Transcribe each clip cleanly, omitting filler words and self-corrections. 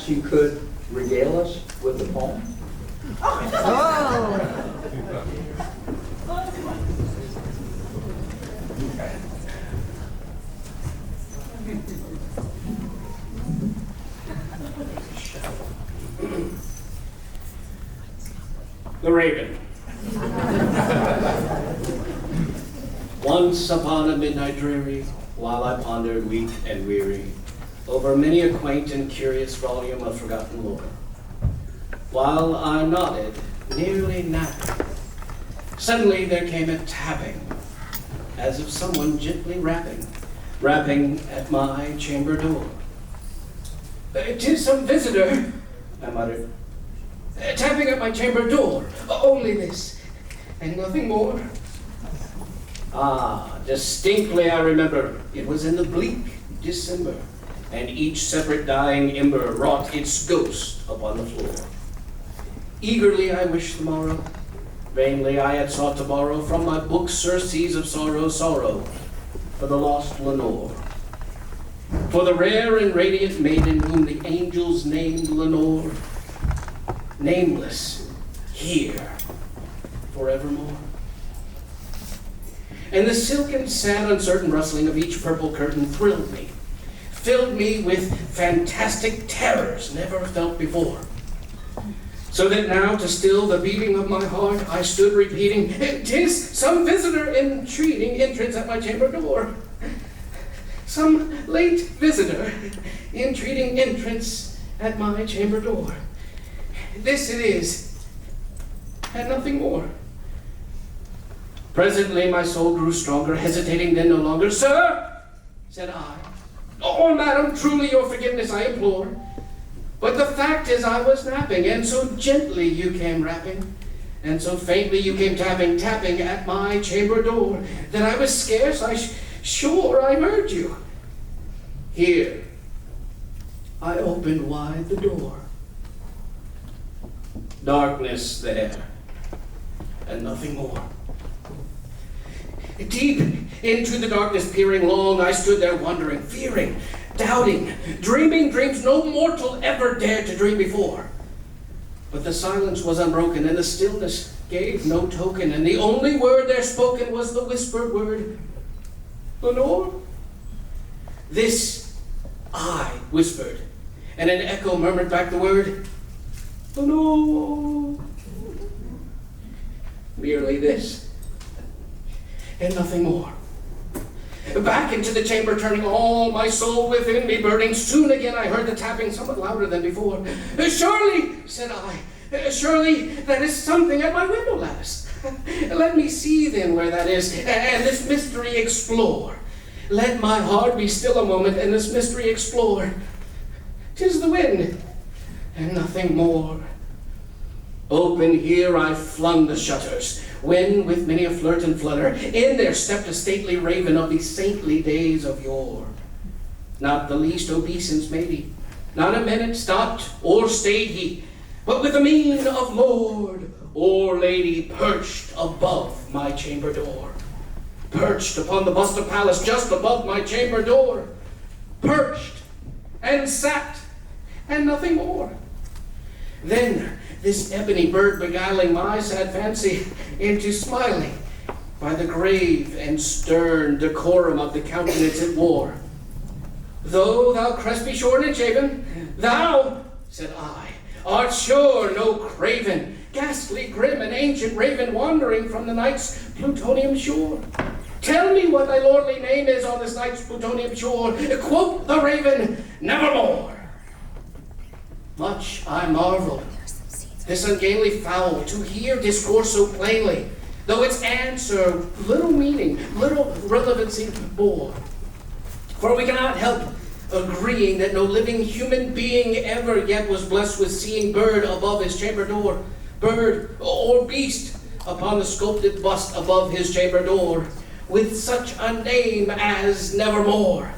perhaps you could regale us with the poem? Oh! The Raven. Once upon a midnight dreary, while I pondered weak and weary over many a quaint and curious volume of forgotten lore, while I nodded, nearly napping, suddenly there came a tapping, as of someone gently rapping at my chamber door. "'Tis some visitor," I muttered, "tapping at my chamber door. Only this, and nothing more." Ah, distinctly I remember, it was in the bleak December, and each separate dying ember wrought its ghost upon the floor. Eagerly I wished the morrow, vainly I had sought to borrow from my book surcease of sorrow, for the lost Lenore. For the rare and radiant maiden whom the angels named Lenore, nameless, here, forevermore. And the silken, sad, uncertain rustling of each purple curtain thrilled me, filled me with fantastic terrors never felt before. So that now, to still the beating of my heart, I stood repeating, "'Tis some visitor entreating entrance at my chamber door. Some late visitor entreating entrance at my chamber door. This it is, and nothing more." Presently my soul grew stronger, hesitating then no longer. "Sir," said I, "oh, madam, truly your forgiveness I implore. But the fact is I was napping, and so gently you came rapping, and so faintly you came tapping at my chamber door, that I was scarce sure I heard you. Here, I opened wide the door. Darkness there, and nothing more. Deep into the darkness peering long, I stood there wondering, fearing, doubting, dreaming dreams no mortal ever dared to dream before. But the silence was unbroken, and the stillness gave no token, and the only word there spoken was the whispered word, "Lenore?" This I whispered, and an echo murmured back the word, "Lenore." Merely this, and nothing more. Back into the chamber turning, all my soul within me burning, soon again I heard the tapping somewhat louder than before. "Surely," said I, "surely that is something at my window lattice. Let me see then where that is, and this mystery explore. Let my heart be still a moment, and this mystery explore. 'Tis the wind, and nothing more." Open here I flung the shutters, when, with many a flirt and flutter, in there stepped a stately raven of these saintly days of yore. Not the least obeisance made he, not a minute stopped or stayed he, but with the mien of lord or lady perched above my chamber door. Perched upon the bust of Pallas just above my chamber door. Perched and sat, and nothing more. Then this ebony bird beguiling my sad fancy into smiling by the grave and stern decorum of the countenance it wore. "Though thou crest be shorn and shaven, thou," said I, "art sure no craven, ghastly, grim, and ancient raven wandering from the night's Plutonian shore. Tell me what thy lordly name is on this night's Plutonian shore." Quoth the raven, "Nevermore." Much I marveled, this ungainly fowl, to hear discourse so plainly, though its answer little meaning, little relevancy bore. For we cannot help agreeing that no living human being ever yet was blessed with seeing bird above his chamber door, bird or beast upon the sculpted bust above his chamber door, with such a name as Nevermore.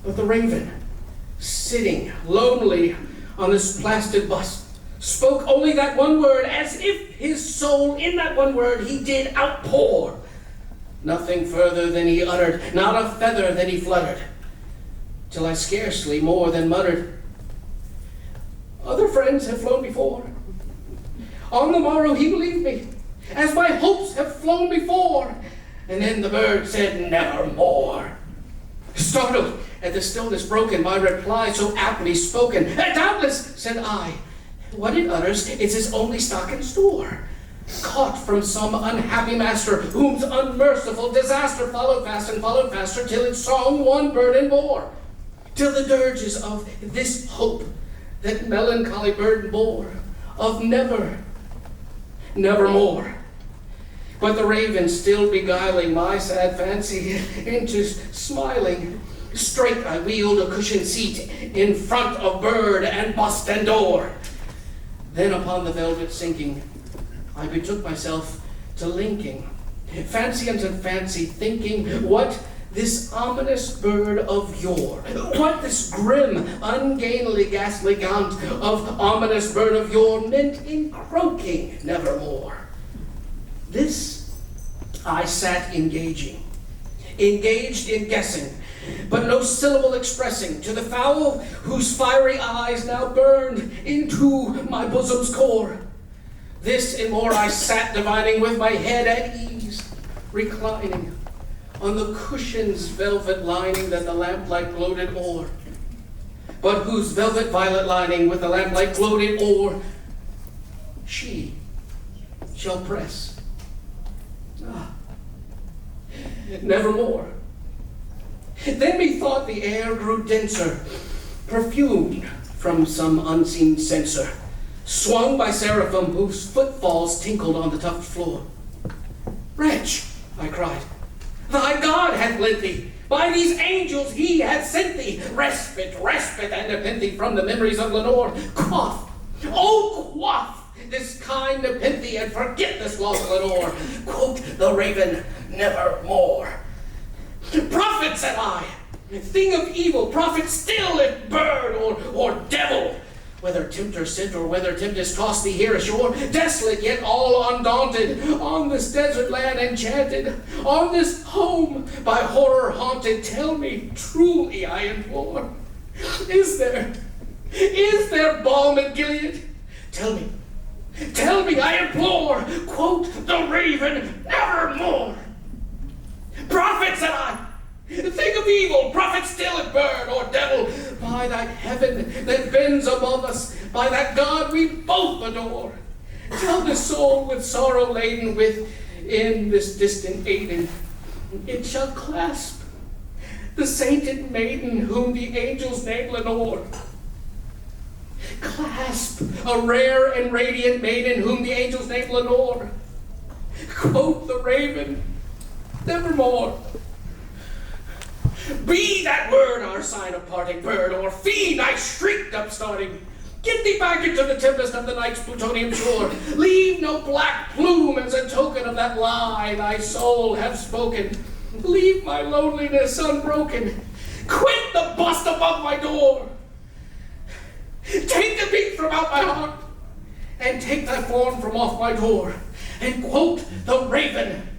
But the raven, sitting lonely on this plastered bust, spoke only that one word, as if his soul in that one word he did outpour. Nothing further than he uttered, not a feather than he fluttered, till I scarcely more than muttered, Other friends have flown before. On the morrow he believed me, as my hopes have flown before. And then the bird said, nevermore. Startled at the stillness broken by reply so aptly spoken, doubtless, said I, what it utters is his only stock and store, caught from some unhappy master, whom's unmerciful disaster followed faster, till it song one burden bore, till the dirges of this hope that melancholy burden bore, of nevermore. But the raven still beguiling my sad fancy into smiling, straight I wheeled a cushioned seat in front of bird and bust and door. Then upon the velvet sinking, I betook myself to linking, fancy unto fancy, thinking what this ominous bird of yore, what this grim, ungainly, ghastly gaunt of ominous bird of yore meant in croaking nevermore. This I sat engaged in guessing, but no syllable expressing to the fowl whose fiery eyes now burned into my bosom's core. This and more I sat divining with my head at ease, reclining on the cushion's velvet lining that the lamplight gloated o'er, but whose velvet violet lining with the lamplight gloated o'er, she shall press. Nevermore. Then methought the air grew denser, perfumed from some unseen censer, swung by seraphim whose footfalls tinkled on the tufted floor. Wretch, I cried, thy God hath lent thee, by these angels he hath sent thee, respite, and nepenthe from the memories of Lenore. Quaff, oh quaff, this kind nepenthe, and forget this lost Lenore. Quote the raven, nevermore. Prophet, said I, thing of evil, prophet still, if bird or devil, whether tempter sent or whether tempest tossed thee here ashore, desolate yet all undaunted, on this desert land enchanted, on this home by horror haunted, tell me truly, I implore, is there balm in Gilead? Tell me, I implore, quote the raven, nevermore. Prophet, said I, think of evil, prophet still, if bird or devil, by that heaven that bends above us, by that God we both adore, tell the soul with sorrow laden within this distant Aden, it shall clasp the sainted maiden whom the angels name Lenore. Clasp a rare and radiant maiden whom the angels name Lenore. Quote the raven, nevermore. Be that word our sign of parting, bird or fiend, I shrieked upstarting. Get thee back into the tempest of the night's plutonium shore. Leave no black plume as a token of that lie thy soul hath spoken. Leave my loneliness unbroken. Quit the bust above my door. Take the beat from out my heart, and take thy form from off my door, and quote the raven,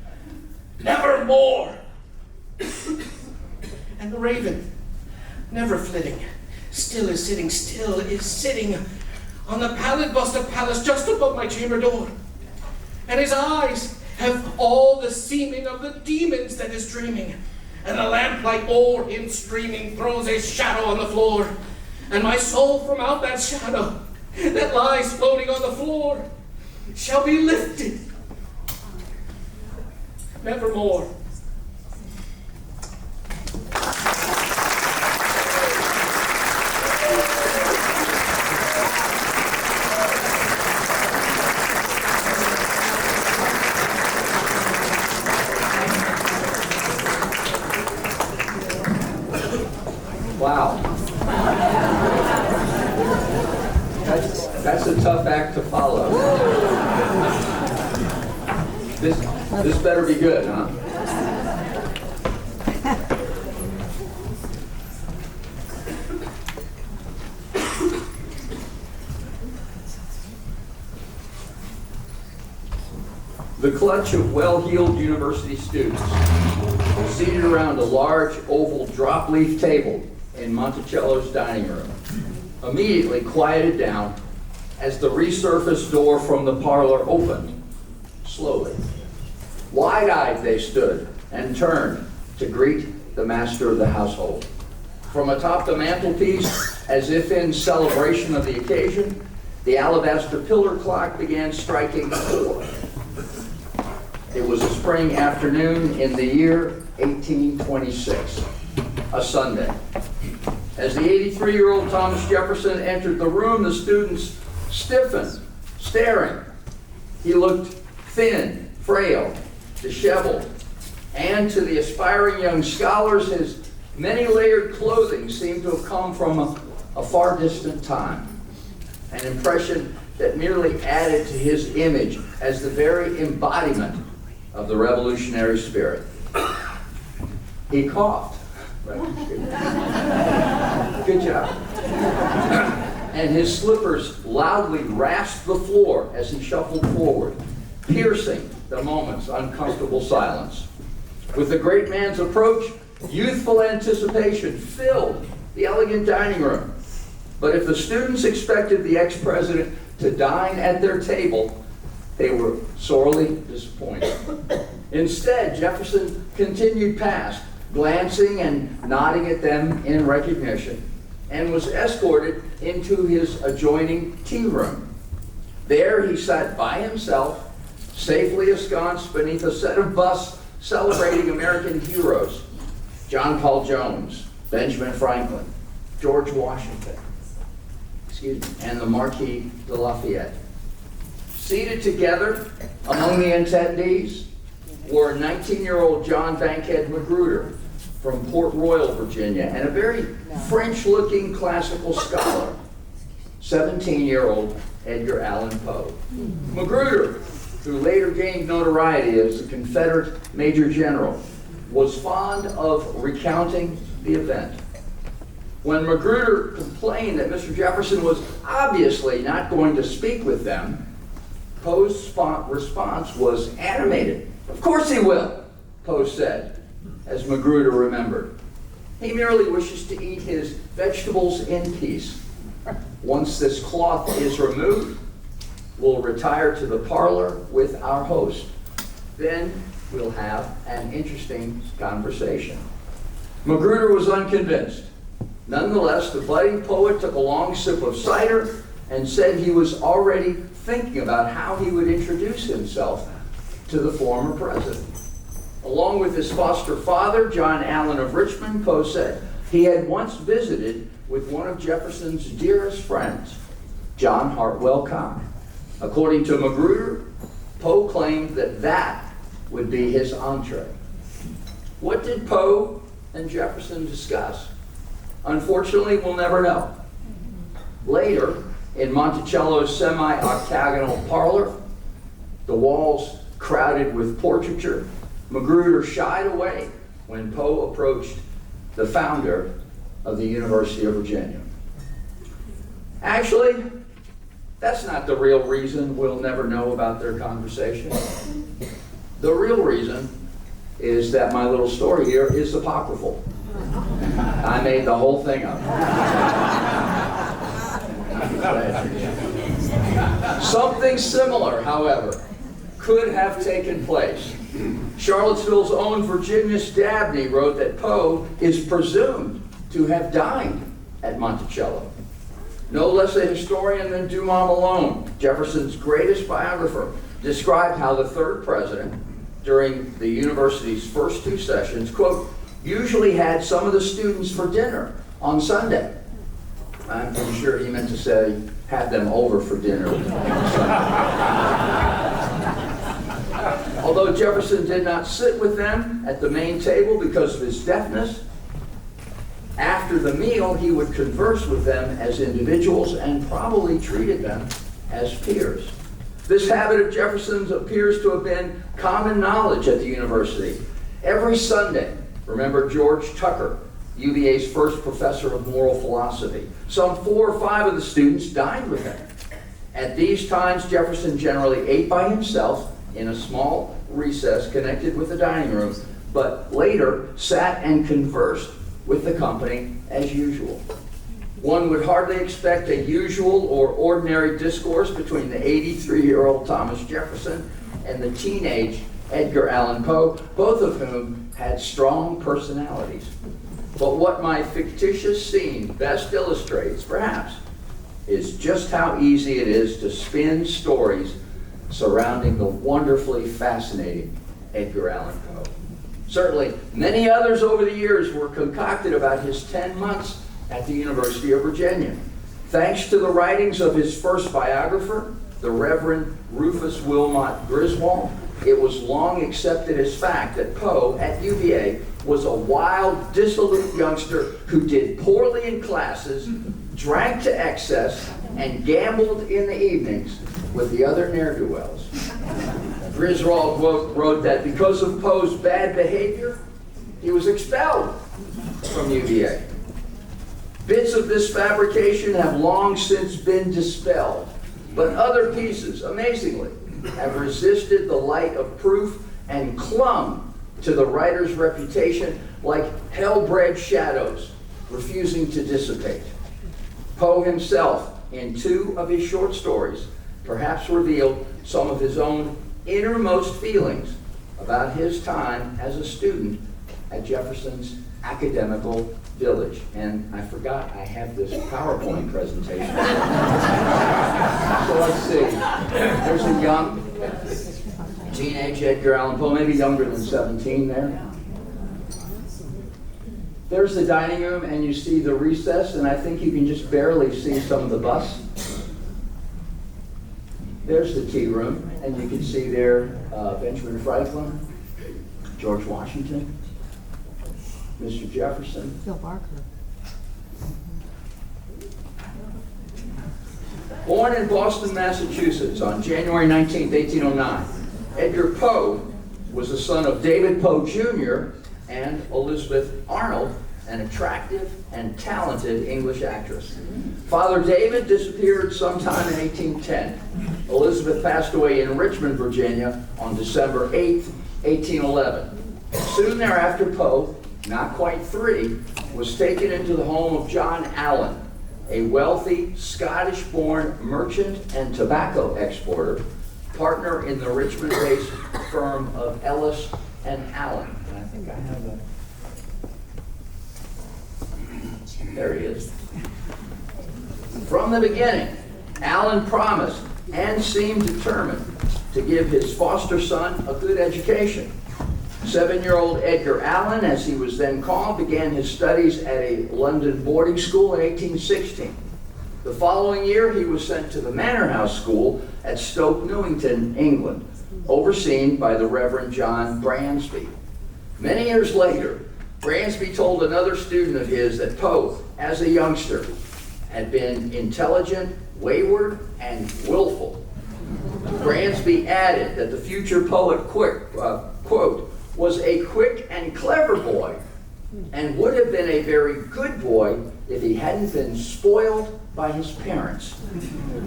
nevermore. And the raven, never flitting, still is sitting on the pallid bust of Pallas just above my chamber door. And his eyes have all the seeming of the demons that is dreaming, and the lamplight o'er him streaming throws a shadow on the floor. And my soul from out that shadow that lies floating on the floor shall be lifted nevermore. Wow. That's a tough act to follow. This better be good, huh? The clutch of well-heeled university students seated around a large oval drop-leaf table in Monticello's dining room. immediately quieted down as the resurfaced door from the parlor opened slowly. Wide-eyed they stood and turned to greet the master of the household. From atop the mantelpiece, as if in celebration of the occasion, the alabaster pillar clock began striking 4. It was a spring afternoon in the year 1826, a Sunday. As the 83-year-old Thomas Jefferson entered the room, the students stiffened, staring. He looked thin, frail, disheveled, and to the aspiring young scholars, his many-layered clothing seemed to have come from a far distant time, an impression that merely added to his image as the very embodiment of the revolutionary spirit. He coughed. Right. Good job. And his slippers loudly rasped the floor as he shuffled forward, piercing the moment's uncomfortable silence. With the great man's approach, youthful anticipation filled the elegant dining room. But if the students expected the ex-president to dine at their table, they were sorely disappointed. Instead, Jefferson continued past, glancing and nodding at them in recognition, and was escorted into his adjoining tea room. There he sat by himself, safely ensconced beneath a set of busts celebrating American heroes: John Paul Jones, Benjamin Franklin, George Washington, and the Marquis de Lafayette. Seated together among the attendees were 19-year-old John Bankhead Magruder from Port Royal, Virginia, and a very French-looking classical scholar, 17-year-old Edgar Allan Poe. Magruder, who later gained notoriety as a Confederate Major General, was fond of recounting the event. When Magruder complained that Mr. Jefferson was obviously not going to speak with them, Poe's response was animated. "Of course he will," Poe said, as Magruder remembered. "He merely wishes to eat his vegetables in peace. Once this cloth is removed, we'll retire to the parlor with our host. Then we'll have an interesting conversation." Magruder was unconvinced. Nonetheless, the budding poet took a long sip of cider and said he was already thinking about how he would introduce himself to the former president. Along with his foster father, John Allen of Richmond, Poe said he had once visited with one of Jefferson's dearest friends, John Hartwell Cock. According to Magruder, Poe claimed that that would be his entree. What did Poe and Jefferson discuss? Unfortunately, we'll never know. Later, in Monticello's semi-octagonal parlor, the walls crowded with portraiture, Magruder shied away when Poe approached the founder of the University of Virginia. Actually, that's not the real reason we'll never know about their conversation. The real reason is that my little story here is apocryphal. I made the whole thing up. Something similar, however, could have taken place. Charlottesville's own Virginius Dabney wrote that Poe is presumed to have dined at Monticello. No less a historian than Dumas Malone, Jefferson's greatest biographer, described how the third president, during the university's first 2 sessions, quote, usually had some of the students for dinner on Sunday. I'm pretty sure he meant to say, had them over for dinner on Sunday. Although Jefferson did not sit with them at the main table because of his deafness, after the meal he would converse with them as individuals and probably treated them as peers. This habit of Jefferson's appears to have been common knowledge at the university. Every Sunday, remember George Tucker, UVA's first professor of moral philosophy, some 4 or 5 of the students dined with him. At these times, Jefferson generally ate by himself in a small recess connected with the dining room, but later sat and conversed with the company as usual. One would hardly expect a usual or ordinary discourse between the 83-year-old Thomas Jefferson and the teenage Edgar Allan Poe, both of whom had strong personalities. But what my fictitious scene best illustrates, perhaps, is just how easy it is to spin stories surrounding the wonderfully fascinating Edgar Allan Poe. Certainly, many others over the years were concocted about his 10 months at the University of Virginia. Thanks to the writings of his first biographer, the Reverend Rufus Wilmot Griswold, it was long accepted as fact that Poe at UVA was a wild, dissolute youngster who did poorly in classes, drank to excess, and gambled in the evenings with the other ne'er-do-wells. Griswold wrote that because of Poe's bad behavior, he was expelled from UVA. Bits of this fabrication have long since been dispelled, but other pieces, amazingly, have resisted the light of proof and clung to the writer's reputation like hell-bred shadows, refusing to dissipate. Poe himself, in 2 of his short stories, perhaps revealed some of his own innermost feelings about his time as a student at Jefferson's academical village. And I forgot I have this PowerPoint presentation. So let's see. There's a young teenage Edgar Allan Poe, maybe younger than 17 there. There's the dining room, and you see the recess, and I think you can just barely see some of the bus. There's the tea room, and you can see there Benjamin Franklin, George Washington, Mr. Jefferson. Bill Barker. Born in Boston, Massachusetts on January 19, 1809, Edgar Poe was the son of David Poe Jr. and Elizabeth Arnold, an attractive and talented English actress. Father David disappeared sometime in 1810. Elizabeth passed away in Richmond, Virginia on December 8, 1811. Soon thereafter, Poe, not quite 3, was taken into the home of John Allan, a wealthy Scottish-born merchant and tobacco exporter, partner in the Richmond-based firm of Ellis and Allen. And I think I have a... There he is. From the beginning, Allen promised and seemed determined to give his foster son a good education. 7-year-old Edgar Allan, as he was then called, began his studies at a London boarding school in 1816. The following year, he was sent to the Manor House School at Stoke Newington, England, overseen by the Reverend John Bransby. Many years later, Bransby told another student of his that Poe, as a youngster, had been intelligent, wayward, and willful. Bransby added that the future poet, quote, was a quick and clever boy and would have been a very good boy if he hadn't been spoiled by his parents.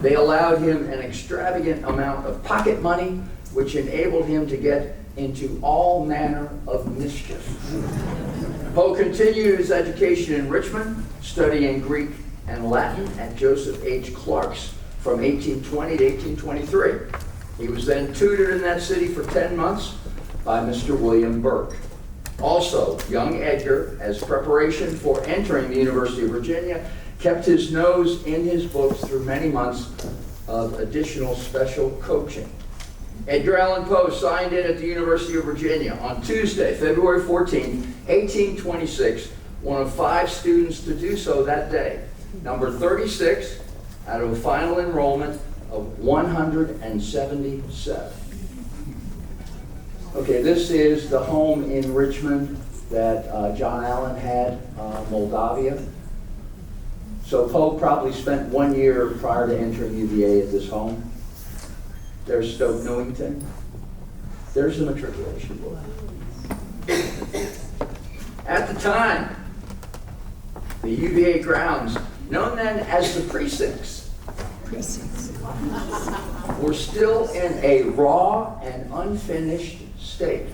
They allowed him an extravagant amount of pocket money, which enabled him to get into all manner of mischief. Poe continued his education in Richmond, studying Greek and Latin at Joseph H. Clark's from 1820 to 1823. He was then tutored in that city for 10 months by Mr. William Burke. Also, young Edgar, as preparation for entering the University of Virginia, kept his nose in his books through many months of additional special coaching. Edgar Allan Poe signed in at the University of Virginia on Tuesday, February 14, 1826, one of 5 students to do so that day, number 36 out of a final enrollment of 177. Okay, this is the home in Richmond that John Allan had, Moldavia. So Poe probably spent 1 year prior to entering UVA at this home. There's Stoke Newington. There's the matriculation book. At the time, the UVA grounds, known then as the precincts, were still in a raw and unfinished state.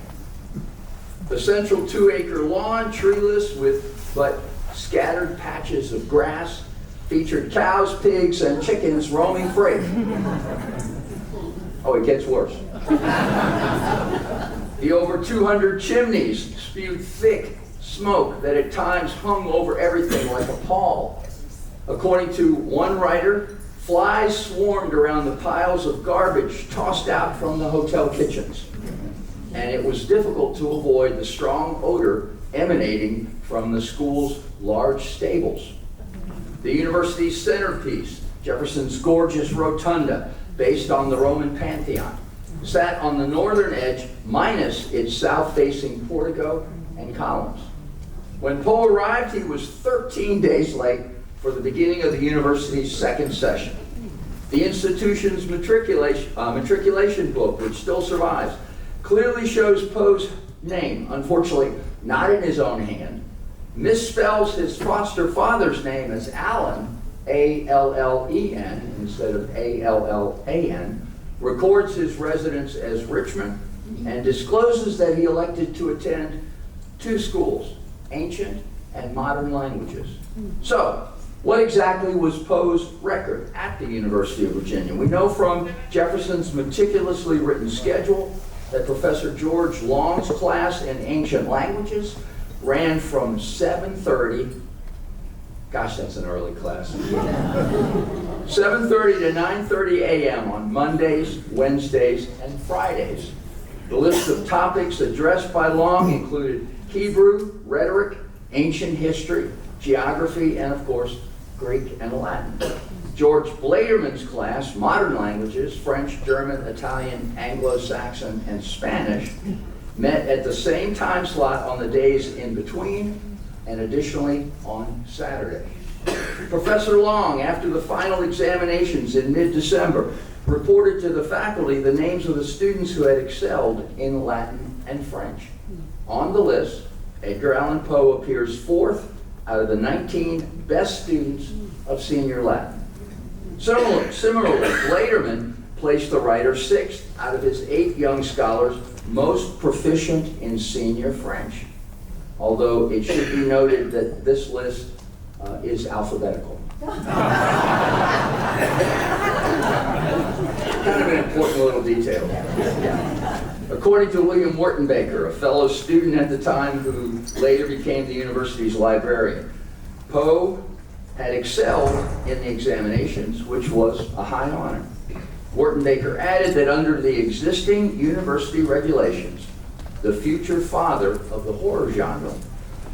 The central 2-acre lawn, treeless with but scattered patches of grass, featured cows, pigs, and chickens roaming free. Oh, it gets worse. The over 200 chimneys spewed thick smoke that at times hung over everything like a pall. According to one writer, flies swarmed around the piles of garbage tossed out from the hotel kitchens, and it was difficult to avoid the strong odor emanating from the school's large stables. The university's centerpiece, Jefferson's gorgeous rotunda, based on the Roman Pantheon, sat on the northern edge minus its south-facing portico and columns. When Poe arrived, he was 13 days late for the beginning of the university's second session. The institution's matriculation book, which still survives, clearly shows Poe's name, unfortunately not in his own hand, misspells his foster father's name as Allen, A-L-L-E-N, instead of A-L-L-A-N, records his residence as Richmond, and discloses that he elected to attend two schools, ancient and modern languages. So, what exactly was Poe's record at the University of Virginia? We know from Jefferson's meticulously written schedule that Professor George Long's class in ancient languages ran from 7:30, gosh, that's an early class, 7:30 to 9:30 a.m. on Mondays, Wednesdays, and Fridays. The list of topics addressed by Long included Hebrew, rhetoric, ancient history, geography, and of course, Greek and Latin. George Bladerman's class, modern languages, French, German, Italian, Anglo-Saxon, and Spanish, met at the same time slot on the days in between, and additionally on Saturday. Professor Long, after the final examinations in mid-December, reported to the faculty the names of the students who had excelled in Latin and French. On the list, Edgar Allan Poe appears 4th out of the 19 best students of senior Latin. Similarly, Bladerman placed the writer 6th out of his 8 young scholars most proficient in senior French, although it should be noted that this list is alphabetical. Kind of an important little detail. According to William Wertenbaker, a fellow student at the time who later became the university's librarian, Poe had excelled in the examinations, which was a high honor. Wertenbaker added that under the existing university regulations, the future father of the horror genre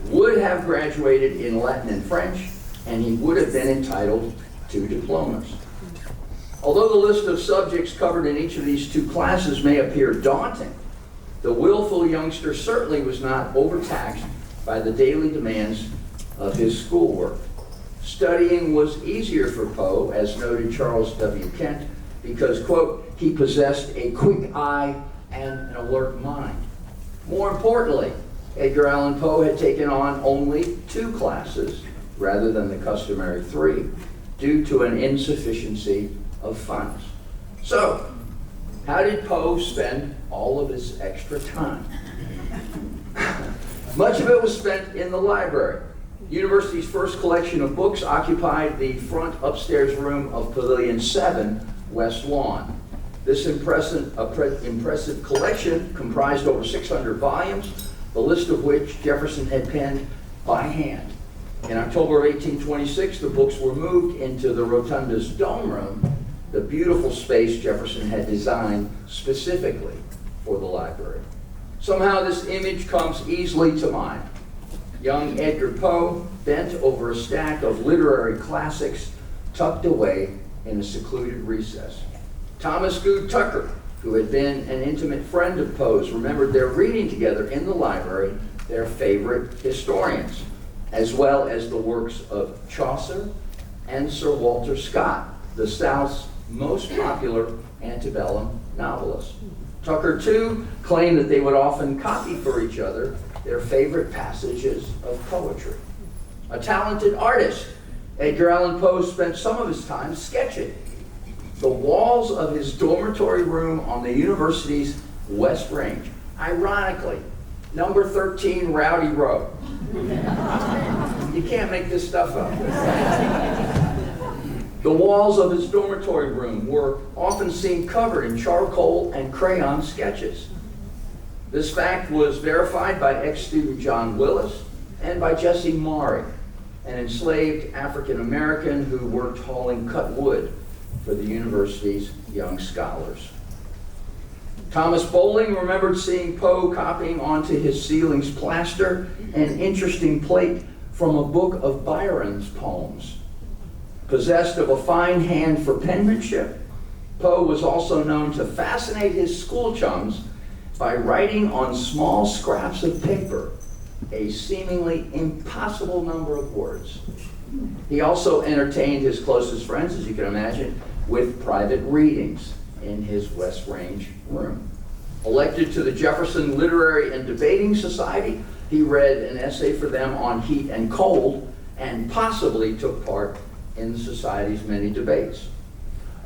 would have graduated in Latin and French, and he would have been entitled to diplomas. Although the list of subjects covered in each of these two classes may appear daunting, the willful youngster certainly was not overtaxed by the daily demands of his schoolwork. Studying was easier for Poe, as noted Charles W. Kent, because, quote, he possessed a quick eye and an alert mind. More importantly, Edgar Allan Poe had taken on only 2 classes rather than the customary 3 due to an insufficiency of funds. So, how did Poe spend all of his extra time? Much of it was spent in the library. The university's first collection of books occupied the front upstairs room of Pavilion 7, West Lawn. This impressive collection comprised over 600 volumes, the list of which Jefferson had penned by hand. In October of 1826, the books were moved into the Rotunda's dome room, the beautiful space Jefferson had designed specifically for the library. Somehow this image comes easily to mind. Young Edgar Poe bent over a stack of literary classics tucked away in a secluded recess. Thomas Good Tucker, who had been an intimate friend of Poe's, remembered their reading together in the library their favorite historians, as well as the works of Chaucer and Sir Walter Scott, the South's most popular antebellum novelist. Tucker, too, claimed that they would often copy for each other their favorite passages of poetry. A talented artist, Edgar Allan Poe spent some of his time sketching. The walls of his dormitory room on the university's West Range, ironically, number 13 Rowdy Road. You can't make this stuff up. The walls of his dormitory room were often seen covered in charcoal and crayon sketches. This fact was verified by ex-student John Willis and by Jesse Maury, an enslaved African-American who worked hauling cut wood for the university's young scholars. Thomas Bowling remembered seeing Poe copying onto his ceiling's plaster an interesting plate from a book of Byron's poems. Possessed of a fine hand for penmanship, Poe was also known to fascinate his school chums by writing on small scraps of paper a seemingly impossible number of words. He also entertained his closest friends, as you can imagine, with private readings in his West Range room. Elected to the Jefferson Literary and Debating Society, he read an essay for them on heat and cold, and possibly took part in the society's many debates.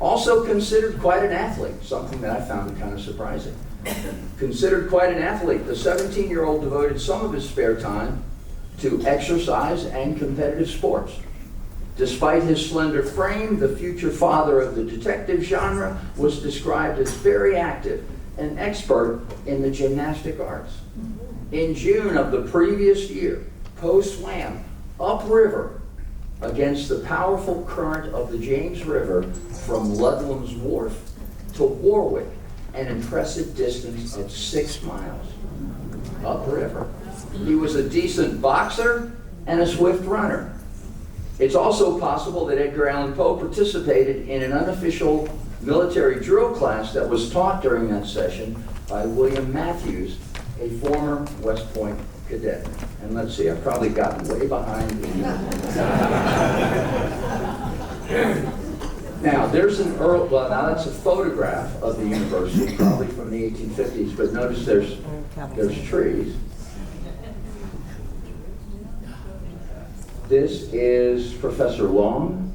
Also considered quite an athlete, something that I found kind of surprising. Considered quite an athlete, the 17-year-old devoted some of his spare time to exercise and competitive sports. Despite his slender frame, the future father of the detective genre was described as very active and expert in the gymnastic arts. In June of the previous year, Poe swam upriver against the powerful current of the James River from Ludlam's Wharf to Warwick, an impressive distance of 6 miles upriver. He was a decent boxer and a swift runner. It's also possible that Edgar Allan Poe participated in an unofficial military drill class that was taught during that session by William Matthews, a former West Point cadet. And let's see, I've probably gotten way behind. Now, there's an early, well, now that's a photograph of the university, probably from the 1850s, but notice there's trees. This is Professor Long.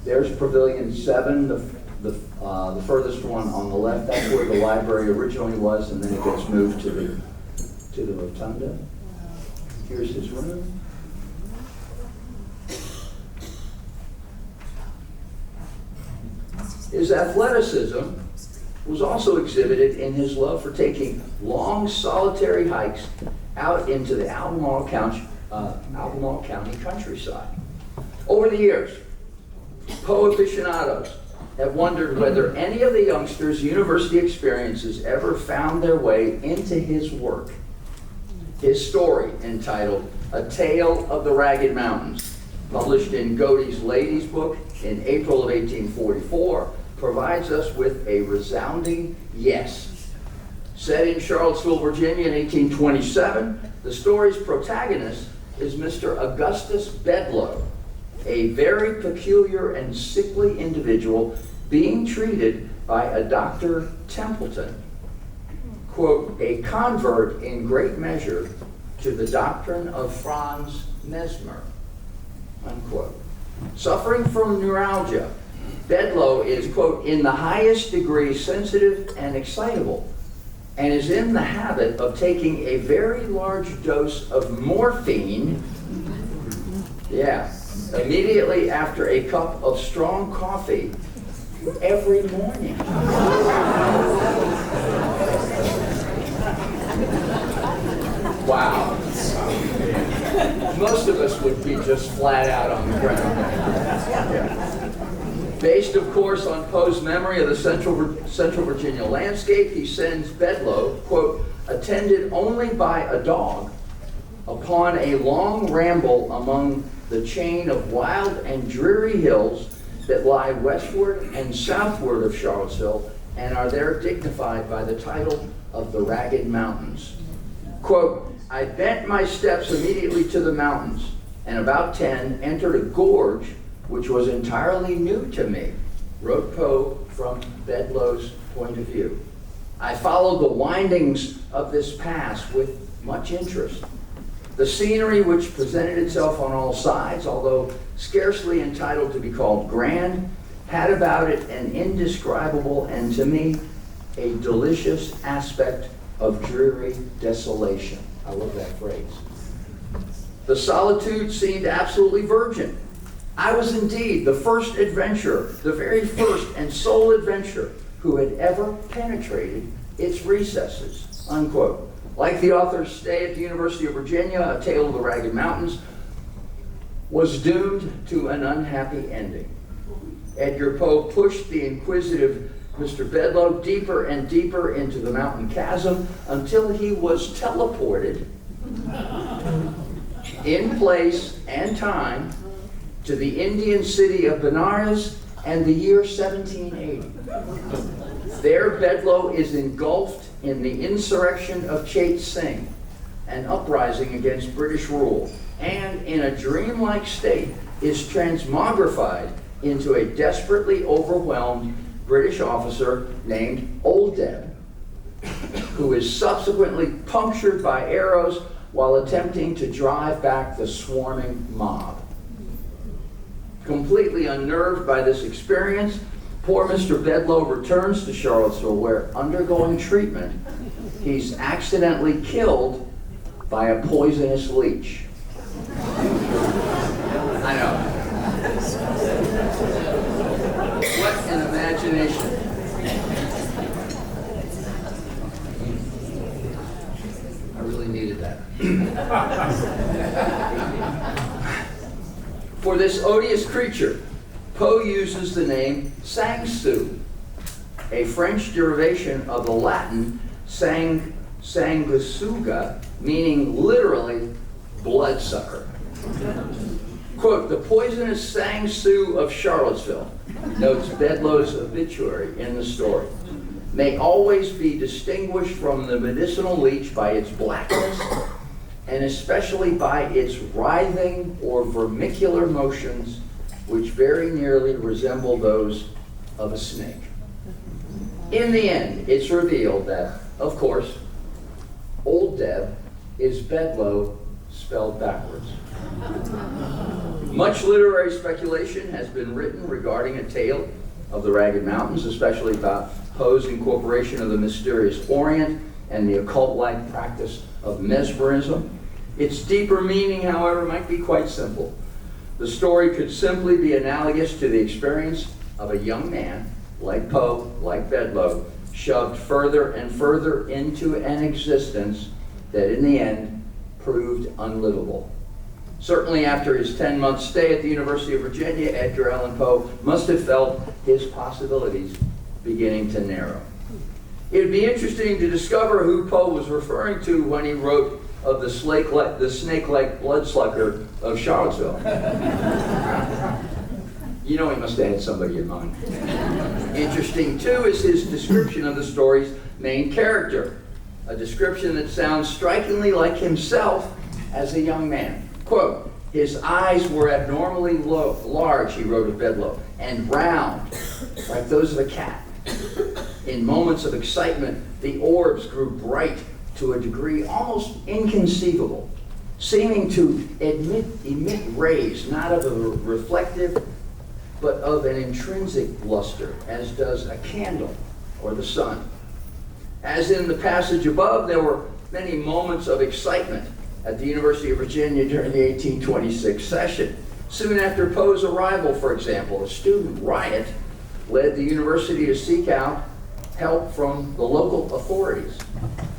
There's Pavilion 7, the furthest one on the left. That's where the library originally was, and then it gets moved to the rotunda. Here's his room. His athleticism was also exhibited in his love for taking long, solitary hikes out into the Albemarle County countryside. Over the years, Poe aficionados have wondered whether any of the youngsters' university experiences ever found their way into his work. His story, entitled A Tale of the Ragged Mountains, published in Godey's Ladies' Book in April of 1844, provides us with a resounding yes. Set in Charlottesville, Virginia in 1827, the story's protagonist is Mr. Augustus Bedloe, a very peculiar and sickly individual being treated by a Dr. Templeton, quote, a convert in great measure to the doctrine of Franz Mesmer, unquote. Suffering from neuralgia, Bedloe is, quote, in the highest degree sensitive and excitable, and is in the habit of taking a very large dose of morphine, immediately after a cup of strong coffee every morning. Wow. Most of us would be just flat out on the ground. Yeah. Based, of course, on Poe's memory of the Central Virginia landscape, he sends Bedloe, quote, attended only by a dog, upon a long ramble among the chain of wild and dreary hills that lie westward and southward of Charlottesville and are there dignified by the title of the Ragged Mountains. Quote, I bent my steps immediately to the mountains, and about 10 entered a gorge which was entirely new to me, wrote Poe from Bedloe's point of view. I followed the windings of this pass with much interest. The scenery which presented itself on all sides, although scarcely entitled to be called grand, had about it an indescribable and to me a delicious aspect of dreary desolation. I love that phrase. The solitude seemed absolutely virgin. I was indeed the first adventurer, the very first and sole adventurer who had ever penetrated its recesses, unquote. Like the author's stay at the University of Virginia, A Tale of the Ragged Mountains was doomed to an unhappy ending. Edgar Poe pushed the inquisitive Mr. Bedloe deeper and deeper into the mountain chasm until he was teleported in place and time to the Indian city of Benares and the year 1780. There, Bedloe is engulfed in the insurrection of Chet Singh, an uprising against British rule, and in a dreamlike state is transmogrified into a desperately overwhelmed British officer named Old Deb, who is subsequently punctured by arrows while attempting to drive back the swarming mob. Completely unnerved by this experience, poor Mr. Bedloe returns to Charlottesville, where, undergoing treatment, he's accidentally killed by a poisonous leech. I know. What an imagination. I really needed that. For this odious creature, Poe uses the name Sangsu, a French derivation of the Latin sanguisuga, meaning literally bloodsucker. Quote, the poisonous Sangsu of Charlottesville, notes Bedloe's obituary in the story, may always be distinguished from the medicinal leech by its blackness and especially by its writhing or vermicular motions, which very nearly resemble those of a snake. In the end, it's revealed that, of course, Old Deb is Bedloe spelled backwards. Much literary speculation has been written regarding A Tale of the Ragged Mountains, especially about Poe's incorporation of the mysterious Orient and the occult-like practice of mesmerism. Its deeper meaning, however, might be quite simple. The story could simply be analogous to the experience of a young man, like Poe, like Bedloe, shoved further and further into an existence that in the end proved unlivable. Certainly after his 10-month stay at the University of Virginia, Edgar Allan Poe must have felt his possibilities beginning to narrow. It would be interesting to discover who Poe was referring to when he wrote of the snake-like bloodsucker of Charlottesville. You know he must have had somebody in mind. Interesting, too, is his description of the story's main character, a description that sounds strikingly like himself as a young man. Quote, his eyes were abnormally large, he wrote of Bedloe, and round, like those of a cat. In moments of excitement, the orbs grew bright to a degree almost inconceivable, seeming to emit rays not of a reflective, but of an intrinsic luster, as does a candle or the sun. As in the passage above, there were many moments of excitement at the University of Virginia during the 1826 session. Soon after Poe's arrival, for example, a student riot led the university to seek out help from the local authorities.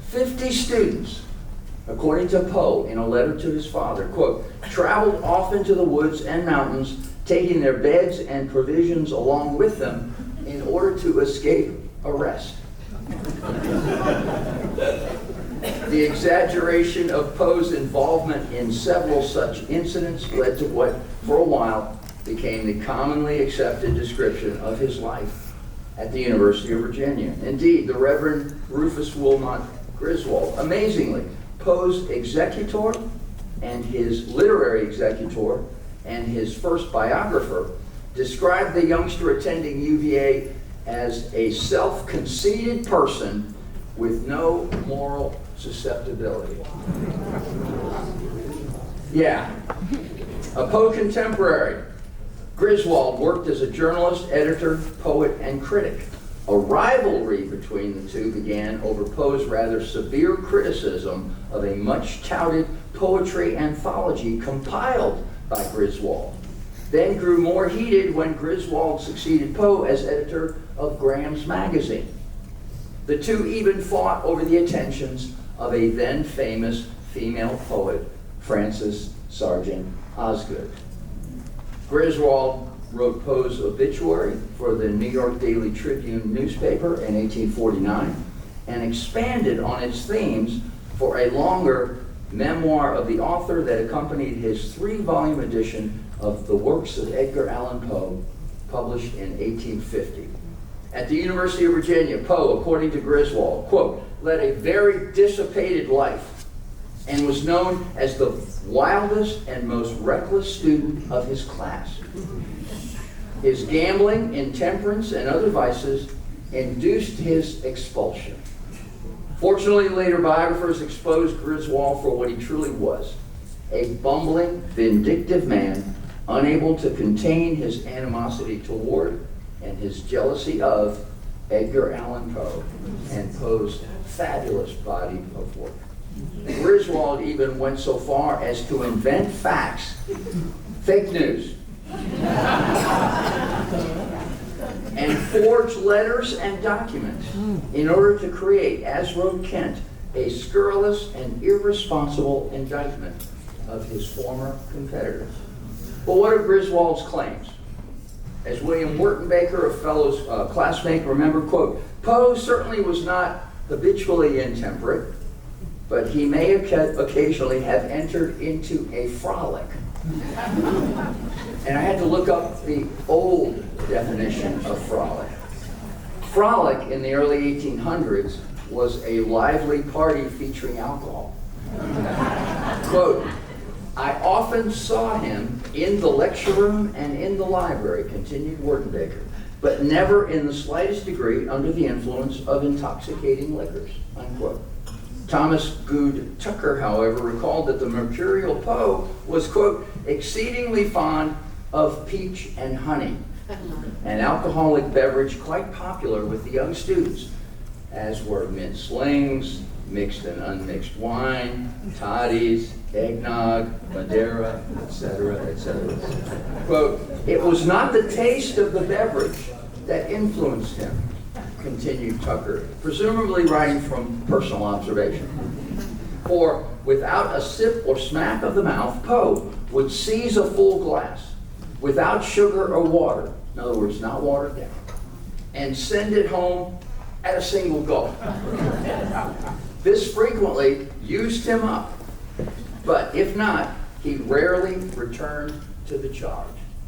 50 students, according to Poe in a letter to his father, quote, traveled off into the woods and mountains, taking their beds and provisions along with them in order to escape arrest. The exaggeration of Poe's involvement in several such incidents led to what, for a while, became the commonly accepted description of his life at the University of Virginia. Indeed, the Reverend Rufus Wilmot Griswold, amazingly, Poe's executor and his literary executor and his first biographer, described the youngster attending UVA as a self-conceited person with no moral susceptibility. Yeah, a Poe contemporary, Griswold worked as a journalist, editor, poet, and critic. A rivalry between the two began over Poe's rather severe criticism of a much-touted poetry anthology compiled by Griswold. then grew more heated when Griswold succeeded Poe as editor of Graham's magazine. The two even fought over the attentions of a then famous female poet, Frances Sargent Osgood. Griswold wrote Poe's obituary for the New York Daily Tribune newspaper in 1849 and expanded on its themes for a longer memoir of the author that accompanied his 3-volume edition of the works of Edgar Allan Poe, published in 1850. At the University of Virginia, Poe, according to Griswold, quote, led a very dissipated life and was known as the wildest and most reckless student of his class. His gambling, intemperance, and other vices induced his expulsion. Fortunately, later biographers exposed Griswold for what he truly was, a bumbling, vindictive man, unable to contain his animosity toward and his jealousy of Edgar Allan Poe and Poe's fabulous body of work. Griswold even went so far as to invent facts, fake news, and forge letters and documents in order to create, as wrote Kent, a scurrilous and irresponsible indictment of his former competitors. But what are Griswold's claims? As William Wertenbaker, a fellow classmate, remembered, quote, Poe certainly was not habitually intemperate, but he may occasionally have entered into a frolic. And I had to look up the old definition of frolic. Frolic in the early 1800s was a lively party featuring alcohol. Quote, I often saw him in the lecture room and in the library, continued Wertenbaker, but never in the slightest degree under the influence of intoxicating liquors, unquote. Thomas Good Tucker, however, recalled that the mercurial Poe was, quote, exceedingly fond of peach and honey, an alcoholic beverage quite popular with the young students, as were mint slings, mixed and unmixed wine, toddies, eggnog, Madeira, etc., etc. Quote, it was not the taste of the beverage that influenced him, continued Tucker, presumably writing from personal observation. For without a sip or smack of the mouth, Poe would seize a full glass without sugar or water, in other words, not watered down, and send it home at a single gulp. This frequently used him up, but if not, he rarely returned to the charge,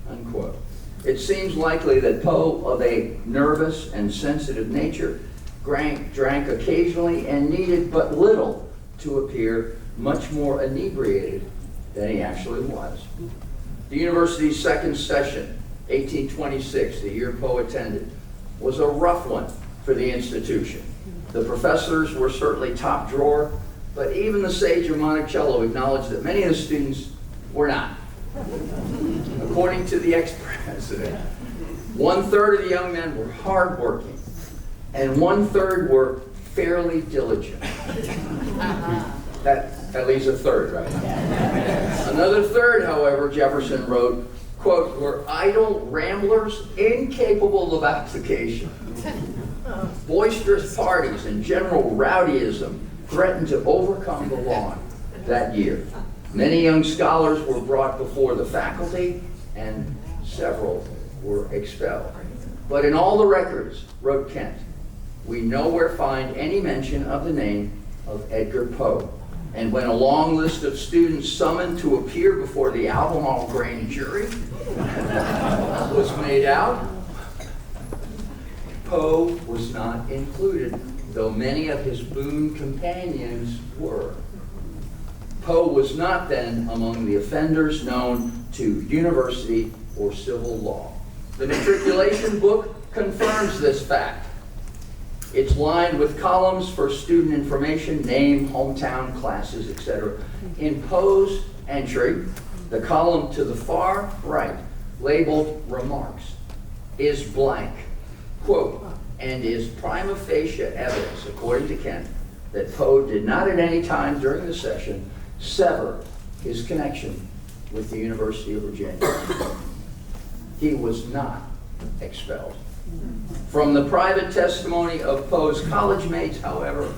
unquote. It seems likely that Poe, of a nervous and sensitive nature, drank occasionally and needed but little to appear much more inebriated than he actually was. The university's second session, 1826, the year Poe attended, was a rough one for the institution. The professors were certainly top drawer, but even the sage of Monticello acknowledged that many of the students were not. According to the ex-president, 1/3 of the young men were hardworking, and 1/3 were fairly diligent. That leaves a third, right? Another third, however, Jefferson wrote, quote, were idle ramblers incapable of application. Boisterous parties and general rowdyism threatened to overcome the lawn that year. Many young scholars were brought before the faculty, and several were expelled. But in all the records, wrote Kent, we nowhere find any mention of the name of Edgar Poe. And when a long list of students summoned to appear before the Albemarle grand jury was made out, Poe was not included, though many of his boon companions were. Poe was not then among the offenders known to university or civil law. The matriculation book confirms this fact. It's lined with columns for student information, name, hometown, classes, etc. In Poe's entry, the column to the far right, labeled Remarks, is blank, quote, and is prima facie evidence, according to Kent, that Poe did not at any time during the session sever his connection with the University of Virginia. he was not expelled. From the private testimony of Poe's college mates, however,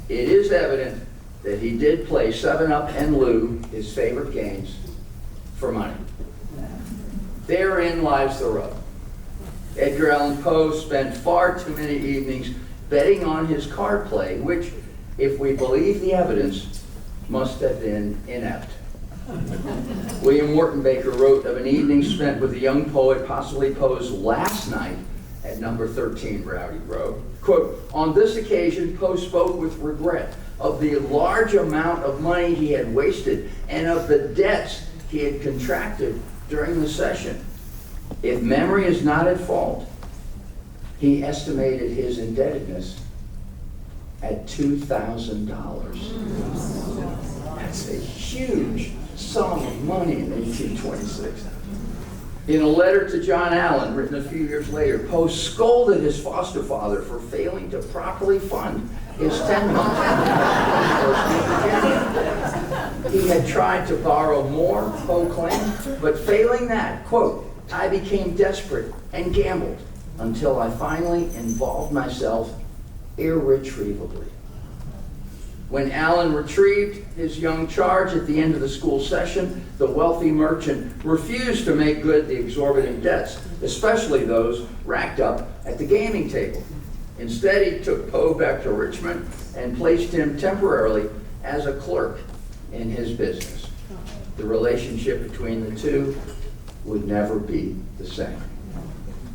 it is evident that he did play 7-Up and Lou, his favorite games, for money. Therein lies the rub. Edgar Allan Poe spent far too many evenings betting on his card play, which, if we believe the evidence, must have been inept. William Morton Baker wrote of an evening spent with the young poet, possibly Poe's last night at number 13 Rowdy Road. Quote, "On this occasion, Poe spoke with regret of the large amount of money he had wasted and of the debts he had contracted during the session. If memory is not at fault, he estimated his indebtedness at $2,000. That's a huge sum of money in 1826. In a letter to John Allen, written a few years later, Poe scolded his foster father for failing to properly fund his 10 months. He had tried to borrow more, Poe claimed, but failing that, quote, "I became desperate and gambled until I finally involved myself irretrievably." When Allen retrieved his young charge at the end of the school session, the wealthy merchant refused to make good the exorbitant debts, especially those racked up at the gaming table. Instead, he took Poe back to Richmond and placed him temporarily as a clerk in his business. The relationship between the two would never be the same.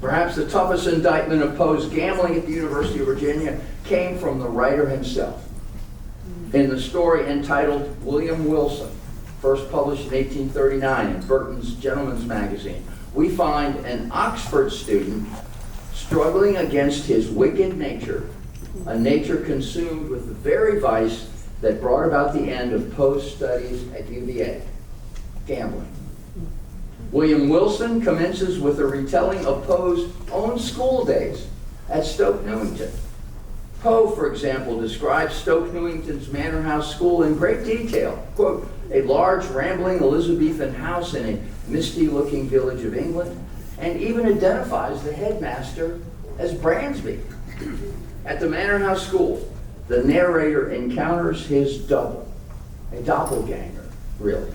Perhaps the toughest indictment of Poe's gambling at the University of Virginia came from the writer himself. In the story entitled William Wilson, first published in 1839 in Britton's Gentleman's Magazine, we find an Oxford student struggling against his wicked nature, a nature consumed with the very vice that brought about the end of Poe's studies at UVA, gambling. William Wilson commences with a retelling of Poe's own school days at Stoke Newington. Poe, for example, describes Stoke Newington's Manor House School in great detail. Quote, "A large, rambling Elizabethan house in a misty-looking village of England," and even identifies the headmaster as Bransby. At the Manor House School, the narrator encounters his double, a doppelganger, really,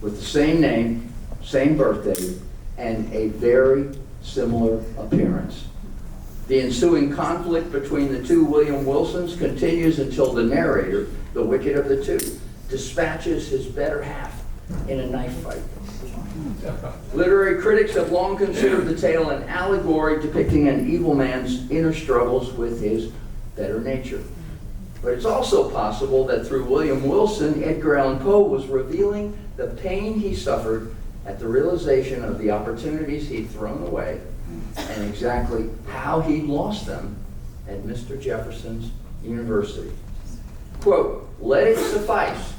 with the same name, same birthday, and a very similar appearance. The ensuing conflict between the two William Wilsons continues until the narrator, the wicked of the two, dispatches his better half in a knife fight. Literary critics have long considered the tale an allegory depicting an evil man's inner struggles with his better nature. But it's also possible that through William Wilson, Edgar Allan Poe was revealing the pain he suffered at the realization of the opportunities he'd thrown away and exactly how he lost them at Mr. Jefferson's University. Quote, "Let it suffice,"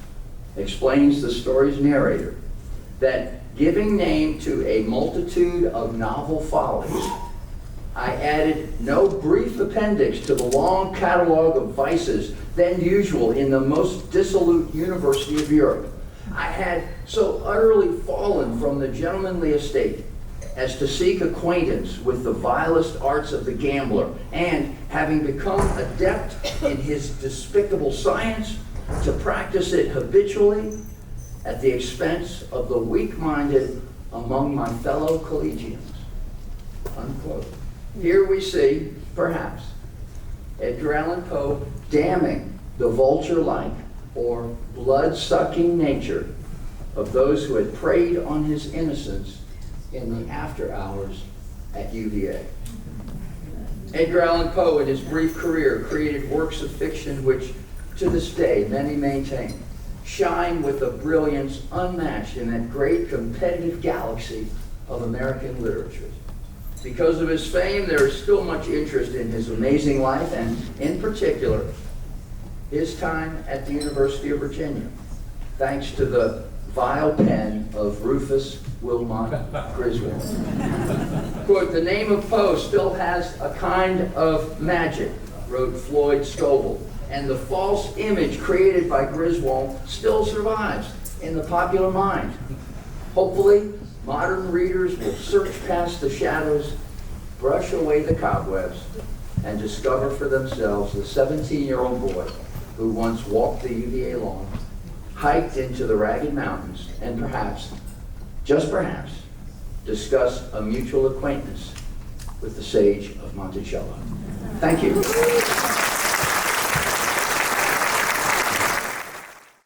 explains the story's narrator, "that giving name to a multitude of novel follies, I added no brief appendix to the long catalog of vices then usual in the most dissolute university of Europe. I had so utterly fallen from the gentlemanly estate as to seek acquaintance with the vilest arts of the gambler, and having become adept in his despicable science, to practice it habitually at the expense of the weak-minded among my fellow collegians." Unquote. Here we see, perhaps, Edgar Allan Poe damning the vulture-like or blood-sucking nature of those who had preyed on his innocence in the after hours at UVA. Edgar Allan Poe, in his brief career, created works of fiction which, to this day, many maintain, shine with a brilliance unmatched in that great competitive galaxy of American literature. Because of his fame, there is still much interest in his amazing life, and in particular, his time at the University of Virginia, thanks to the vile pen of Rufus Wilmot Griswold. Quote, "The name of Poe still has a kind of magic," wrote Floyd Scovel, "and the false image created by Griswold still survives in the popular mind. Hopefully, modern readers will search past the shadows, brush away the cobwebs, and discover for themselves the 17-year-old boy who once walked the UVA lawn, hiked into the Ragged Mountains, and perhaps, just perhaps, discuss a mutual acquaintance with the sage of Monticello. Thank you.